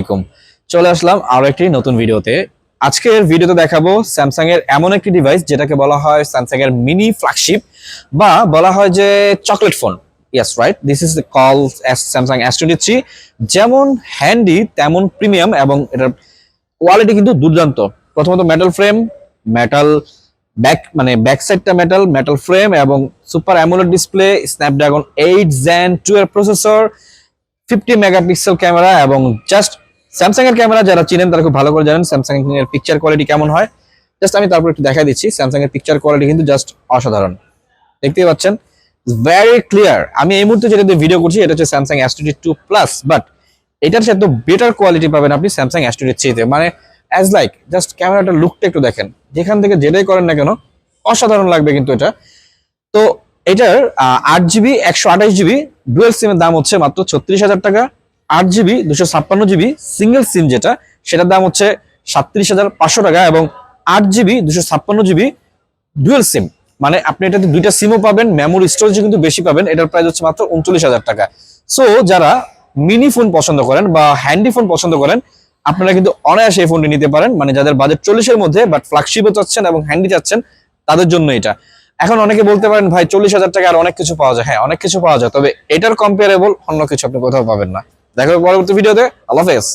আসসালামাইকুম। চলে আসলাম আরো একটি নতুন ভিডিওতে। আজকের ভিডিওতে দেখাবো স্যামসাং এর এমন একটি ডিভাইস যেটাকে বলা হয় স্যামসাং এর মিনি ফ্ল্যাগশিপ বা বলা হয় যে chocolate phone. Yes right, this is call Samsung S23। যেমন হ্যান্ডি তেমন প্রিমিয়াম এবং এটার কোয়ালিটি কিন্তু দুর্দান্ত। প্রথমত মেটাল ফ্রেম, মেটাল ব্যাক সাইডটা মেটাল মেটাল ফ্রেম এবং super AMOLED display, Snapdragon 8 Zen 2 এর প্রসেসর, 50 মেগাপিক্সেল ক্যামেরা এবং জাস্ট স্যামসাং এর ক্যামেরা যারা চিনেন তারা খুব ভালো করে জানেন স্যামসাং এর পিকচার কোয়ালিটি কেমন হয়। জাস্ট আমি তারপর একটু দেখা দিচ্ছি। স্যামসাং এর পিকচার কোয়ালিটি কিন্তু জাস্ট অসাধারণ, দেখতেই পাচ্ছেন, ভেরি ক্লিয়ার। আমি এই মুহূর্তে যেটা দিয়ে ভিডিও করছি এটা হচ্ছে স্যামসাং S22 প্লাস, বাট এটার সাথে বেটার কোয়ালিটি পাবেন আপনি স্যামসাং S23 তে। মানে অ্যাজ লাইক জাস্ট ক্যামেরাটার লুকটা একটু দেখেন, যেখান থেকে যেটাই করেন না কেন অসাধারণ লাগবে কিন্তু এটা। তো এটার 8 জিবি 128 জিবি ডুয়েল সিমের দাম হচ্ছে মাত্র 36,000 টাকা। 8 জিবি 256 জিবি সিঙ্গেল সিম যেটা, সেটার দাম হচ্ছে 37,500 টাকা। এবং 8 জিবি 256 জিবি ডুয়েল সিম, মানে আপনি এটাতে দুইটা সিমও পাবেন, মেমোরি স্টোরেজ কিন্তু বেশি পাবেন। এটার প্রাইস হচ্ছে মাত্র 39,000 টাকা। সো যারা মিনি ফোন পছন্দ করেন বা হ্যান্ডি ফোন পছন্দ করেন আপনারা কিন্তু অনায়াসে এই ফোনটি নিতে পারেন। মানে যাদের বাজেট 40-এর মধ্যে বাট ফ্ল্যাগশিপও চাচ্ছেন এবং হ্যান্ডি চাচ্ছেন তাদের জন্য এটা। এখন অনেকে বলতে পারেন ভাই 40,000 টাকা আর অনেক কিছু পাওয়া যায়। হ্যাঁ, অনেক কিছু পাওয়া যায়, তবে এটার কম্পারেবল অন্য কিছু আপনি কোথাও পাবেন না। দেখা হবে পরবর্তী ভিডিওতে। আল্লাহ হাফেজ।